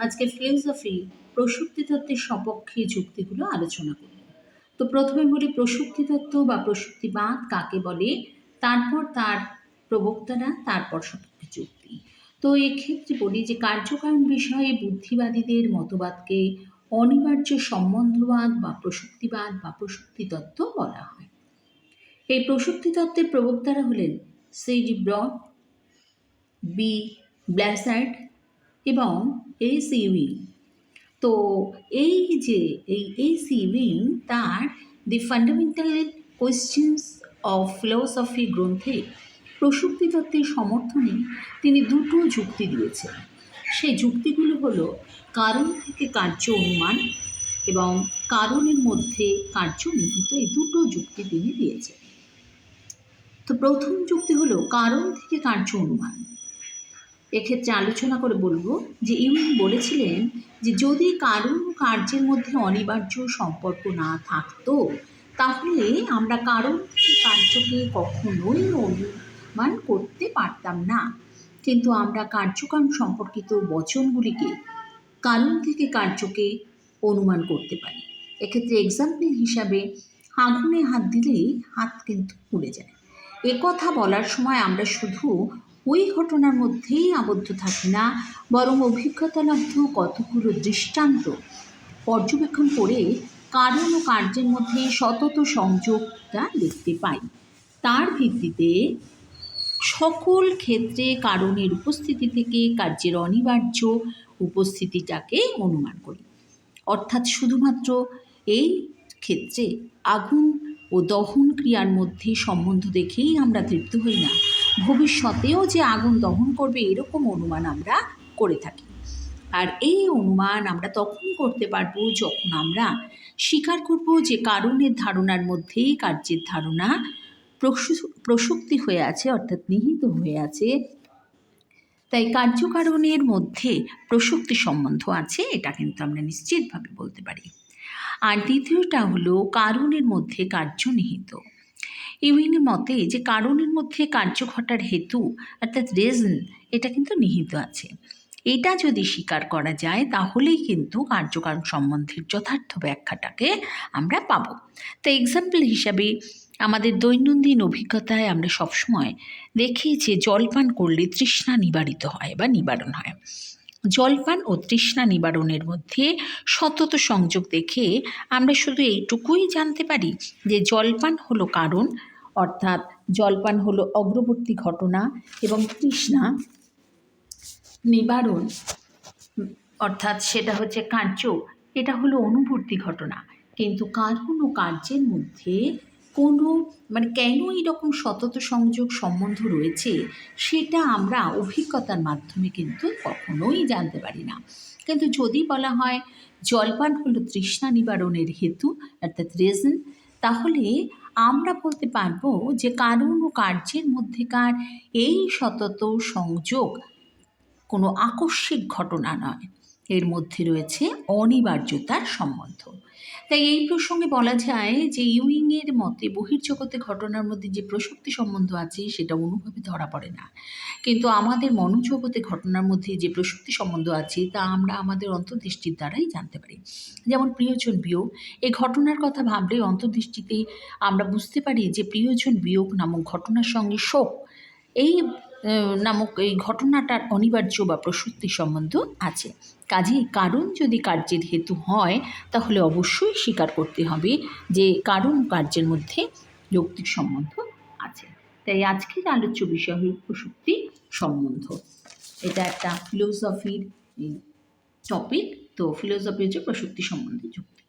আজকে ফিলোসফি প্রসূতি তত্ত্বের সপক্ষে যুক্তিগুলো আলোচনা করব। তো প্রথমে বলি প্রসূতি তত্ত্ব বা প্রসূতিবাদ কাকে বলে, তারপর তার প্রবক্তারা, তারপর সপক্ষে যুক্তি। তো এক্ষেত্রে বলি যে কার্যকারণ বিষয়ে বুদ্ধিবাদীদের মতবাদকে অনিবার্য সম্বন্ধবাদ বা প্রসূতিবাদ বা প্রসূতি তত্ত্ব বলা হয়। এই প্রসূতি তত্ত্বের প্রবক্তারা হলেন সি.ডি. Broad, B. ব্ল্যাসার্ড এবং এ.সি. ইউইং। তো এই.সি. ইউইং তার দি ফান্ডামেন্টাল কোয়েশ্চেন্স অফ ফিলোসফি গ্রন্থে প্রসূতি তত্ত্বের সমর্থনে তিনি দুটো যুক্তি দিয়েছেন। সেই যুক্তিগুলো হলো কারণ থেকে কার্য অনুমান এবং কারণের মধ্যে কার্য নিহিত। এই দুটো যুক্তি তিনি দিয়েছেন। তো প্রথম যুক্তি হলো কারণ থেকে কার্য অনুমান। এক্ষেত্রে আলোচনা করে বলবো যে ইউইং বলেছিলেন যে যদি কারণ ও কার্যের মধ্যে অনিবার্য সম্পর্ক না থাকতো তাহলে আমরা কারণ থেকে কার্যকে কখনোই অনুমান করতে পারতাম না, কিন্তু আমরা কার্যকারণ সম্পর্কিত বচনগুলিকে কারণ থেকে কার্যকে অনুমান করতে পারি। এক্ষেত্রে এক্সাম্পল হিসাবে আগুনে হাত দিলেই হাত কিন্তু পুড়ে যায়। একথা বলার সময় আমরা শুধু ওই ঘটনার মধ্যেই আবদ্ধ থাকি না, বরং অভিজ্ঞতালব্ধ কতগুলো দৃষ্টান্ত পর্যবেক্ষণ করে কারণ ও কার্যের মধ্যে সতত সংযোগটা দেখতে পাই। তার ভিত্তিতে সকল ক্ষেত্রে কারণের উপস্থিতি থেকে কার্যের অনিবার্য উপস্থিতিটাকে অনুমান করি। অর্থাৎ শুধুমাত্র এই ক্ষেত্রে আগুন ও দহন ক্রিয়ার মধ্যে সম্বন্ধ দেখেই আমরা তৃপ্ত হই না, ভবিষ্যতেও যে আগুন দহন করবে এরকম অনুমান আমরা করে থাকি। আর এই অনুমান আমরা তখনই করতে পারবো যখন আমরা স্বীকার করব যে কারণের ধারণার মধ্যেই কার্যের ধারণা প্রসূক্তি হয়ে আছে, অর্থাৎ নিহিত হয়ে আছে। তাই কার্যকারণের মধ্যে প্রসূক্তি সম্বন্ধ আছে, এটা কিন্তু আমরা নিশ্চিতভাবে বলতে পারি। আর দ্বিতীয়টা হলো কারণের মধ্যে কার্য নিহিত। ইউইংয়ের মতে যে কারণের মধ্যে কার্য ঘটার হেতু অর্থাৎ রিজন এটা কিন্তু নিহিত আছে। এটা যদি স্বীকার করা যায় তাহলেই কিন্তু কার্যকারণ সম্বন্ধের যথার্থ ব্যাখ্যাটাকে আমরা পাবো। তো এক্সাম্পল হিসাবে আমাদের দৈনন্দিন অভিজ্ঞতায় আমরা সবসময় দেখি যে জলপান করলে তৃষ্ণা নিবারিত হয় বা নিবারণ হয়। জলপান ও তৃষ্ণা নিবারণের মধ্যে সতত সংযোগ দেখে আমরা শুধু এইটুকুই জানতে পারি যে জলপান হলো কারণ, অর্থাৎ জলপান হলো অগ্রবর্তী ঘটনা, এবং তৃষ্ণা নিবারণ অর্থাৎ সেটা হচ্ছে কার্য, এটা হলো অনুবর্তী ঘটনা। কিন্তু কারণ ও কার্যের মধ্যে কোনো কেন এরকম সতত সংযোগ সম্বন্ধ রয়েছে সেটা আমরা অভিজ্ঞতার মাধ্যমে কিন্তু কখনোই জানতে পারি না। কিন্তু যদি বলা হয় জলপান হলো তৃষ্ণা নিবারণের হেতু অর্থাৎ রিজন, তাহলে আমরা বলতে পারবো যে কারণ ও কার্যের মধ্যেকার এই সতত সংযোগ কোনো আকস্মিক ঘটনা নয়, এর মধ্যে রয়েছে অনিবার্যতার সম্বন্ধ। তাই এই প্রসঙ্গে বলা যায় যে ইউইংয়ের মতে বহির্জগতে ঘটনার মধ্যে যে প্রসূক্তি সম্বন্ধ আছে সেটা অনুভবে ধরা পড়ে না, কিন্তু আমাদের মনোজগতে ঘটনার মধ্যে যে প্রসূক্তি সম্বন্ধ আছে তা আমরা আমাদের অন্তর্দৃষ্টির দ্বারাই জানতে পারি। যেমন প্রিয়জন বিয়োগ, এই ঘটনার কথা ভাবলে অন্তর্দৃষ্টিতে আমরা বুঝতে পারি যে প্রিয়জন বিয়োগ নামক ঘটনার সঙ্গে শোক নামক এই ঘটনাটার অনিবার্য বা প্রসূক্তি সম্বন্ধ আছে। কাজেই কারণ যদি কার্যের হেতু হয় তাহলে অবশ্যই স্বীকার করতে হবে যে কারণ কার্যের মধ্যে যৌক্তিক সম্বন্ধ আছে। তাই আজকের আলোচ্য বিষয় হল প্রসূক্তি সম্বন্ধ। এটা একটা ফিলোসফির টপিক। তো ফিলোসফি হচ্ছে প্রসূক্তি সম্বন্ধে যুক্তি।